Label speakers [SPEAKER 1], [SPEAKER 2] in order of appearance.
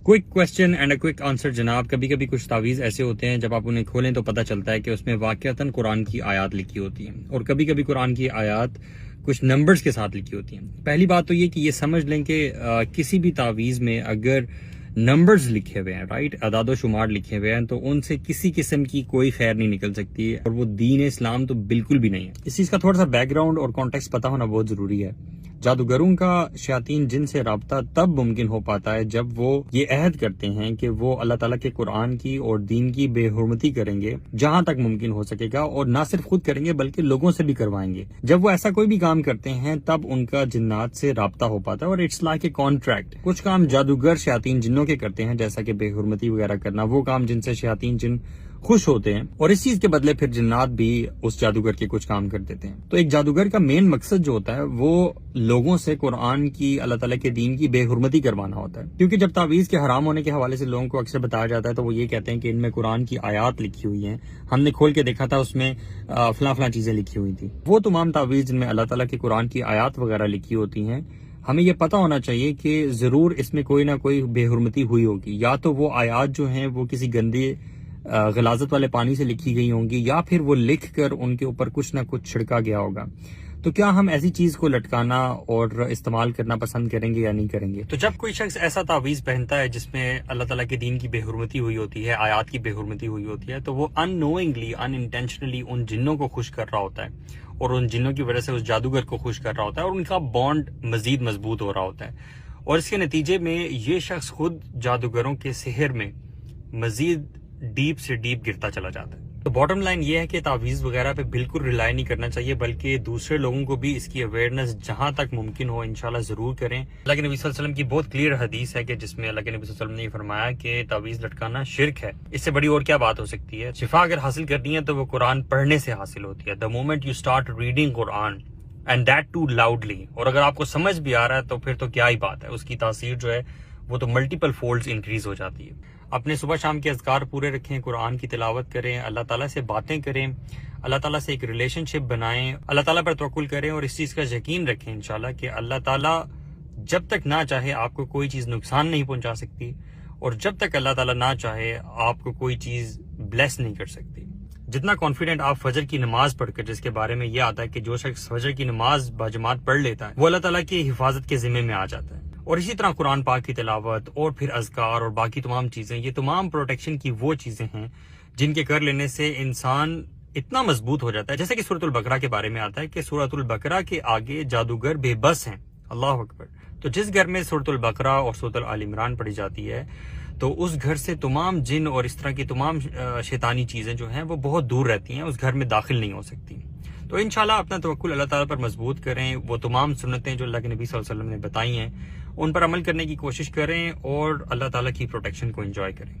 [SPEAKER 1] Quick question and a quick answer जनाब। कभी कभी कुछ तावीज़ ऐसे होते हैं जब आप उन्हें खोलें तो पता चलता है कि उसमें वाक़अतन कुरान की आयत लिखी होती है, और कभी कभी कुरान की आयत कुछ नंबर्स के साथ लिखी होती हैं। पहली बात तो ये कि ये समझ लें कि किसी भी तावीज़ में अगर नंबर्स लिखे हुए हैं, राइट, अदाद शुमार लिखे हुए हैं, तो उनसे किसी किस्म की कोई खैर नहीं निकल सकती है, और वो दीन इस्लाम तो बिल्कुल भी नहीं है। इस चीज़ का थोड़ा सा बैकग्राउंड और कॉन्टेक्स्ट पता होना बहुत ज़रूरी है। जादूगरों का शयातीन जिन से राब्ता तब मुमकिन हो पाता है जब वो ये अहद करते हैं कि वो अल्लाह ताला के कुरान की और दीन की बेहुरमती करेंगे जहां तक मुमकिन हो सकेगा, और ना सिर्फ खुद करेंगे बल्कि लोगों से भी करवाएंगे। जब वो ऐसा कोई भी काम करते हैं तब उनका जिन्नात से राब्ता हो पाता है, और इट्स लाइक ए कॉन्ट्रैक्ट। कुछ काम जादूगर शयातीन जिन्नों के करते हैं, जैसा कि बेहुरमती वगैरह करना, वो काम जिनसे शयातीन जिन खुश होते हैं, और इस चीज के बदले फिर जिन्नात भी उस जादूगर के कुछ काम कर देते हैं। तो एक जादूगर का मेन मकसद जो होता है वो लोगों से कुरान की, अल्लाह ताला के दीन की बेहुरमती करवाना होता है। क्योंकि जब तावीज़ के हराम होने के हवाले से लोगों को अक्सर बताया जाता है तो वो ये कहते हैं कि इनमें कुरान की आयत लिखी हुई है, हमने खोल के देखा था उसमें फलां चीजें लिखी हुई थी। वो तमाम तावीज़ जिनमें अल्लाह ताला के कुरान की आयत वगैरह लिखी होती हैं, हमें ये पता होना चाहिए कि जरूर इसमें कोई ना कोई बेहुरमती हुई होगी। या तो वो आयत जो हैं वो किसी गंदे गलाजत वाले पानी से लिखी गई होंगी, या फिर वो लिख कर उनके ऊपर कुछ ना कुछ छिड़का गया होगा। तो क्या हम ऐसी चीज को लटकाना और इस्तेमाल करना पसंद करेंगे या नहीं करेंगे? तो जब कोई शख्स ऐसा तावीज़ पहनता है जिसमें अल्लाह ताला के दीन की बेहुरमती हुई होती है, आयत की बेहुरमती हुई होती है, तो वो अननोइंगली, अनइंटेंशनली उन जिन्नों को खुश कर रहा होता है, और उन जिन्नों की वजह से उस जादूगर को खुश कर रहा होता है, और उनका बॉन्ड मजीद मजबूत हो रहा होता है, और इसके नतीजे में ये शख्स खुद जादूगरों के सिहर में मजीद डीप से डीप गिरता चला जाता है। तो बॉटम लाइन ये है कि तावीज़ वगैरह पे बिल्कुल रिलाई नहीं करना चाहिए, बल्कि दूसरे लोगों को भी इसकी अवेयरनेस जहां तक मुमकिन हो इंशाल्लाह जरूर करें। अल्लाह के नबी सल्लल्लाहु अलैहि वसल्लम की बहुत क्लियर हदीस है कि जिसमें अल्लाह के नबी सल्लल्लाहु अलैहि वसल्लम ने फरमाया कि तावीज़ लटकाना शिर्क है। इससे बड़ी और क्या बात हो सकती है? शिफा अगर हासिल करनी है तो वो कुरान पढ़ने से हासिल होती है। The moment you start reading Quran and that too loudly, और अगर आपको समझ भी आ रहा है तो फिर तो क्या ही बात है, उसकी तासीर जो है वो तो मल्टीपल फोल्ड्स इंक्रीज हो जाती है। अपने सुबह शाम के अज़कार पूरे रखें, कुरान की तिलावत करें, अल्लाह ताला से बातें करें, अल्लाह ताला से एक रिलेशनशिप बनाएं, अल्लाह ताला पर तवक्कुल करें, और इस चीज़ का यकीन रखें इंशाल्लाह कि अल्लाह ताला जब तक ना चाहे आपको कोई चीज़ नुकसान नहीं पहुंचा सकती, और जब तक अल्लाह ताला ना चाहे आपको कोई चीज़ ब्लेस नहीं कर सकती। जितना कॉन्फिडेंट आप फजर की नमाज पढ़कर, जिसके बारे में ये आता है कि जो शख्स फजर की नमाज बाजमात पढ़ लेता है वो अल्लाह ताला की हिफाजत के जिम्मे में आ जाता है, और इसी तरह कुरान पाक की तिलावत और फिर अज़कार और बाकी तमाम चीज़ें, ये तमाम प्रोटेक्शन की वो चीज़ें हैं जिनके कर लेने से इंसान इतना मजबूत हो जाता है। जैसे कि सूरतुल बकरा के बारे में आता है कि सूरतुल बकरा के आगे जादूगर बेबस हैं। अल्लाह अकबर। तो जिस घर में सूरतुल बकरा और सूरतुल आल इमरान पढ़ी जाती है तो उस घर से तमाम जिन और इस तरह की तमाम शैतानी चीज़ें जो हैं वो बहुत दूर रहती हैं, उस घर में दाखिल नहीं हो सकती। तो इंशाल्लाह अपना तवक्कुल अल्लाह ताला पर मजबूत करें, वो तमाम सुन्नतें जो अल्लाह के नबी सल्लल्लाहु अलैहि वसल्लम ने बताई हैं उन पर अमल करने की कोशिश करें, और अल्लाह ताला की प्रोटेक्शन को एंजॉय करें।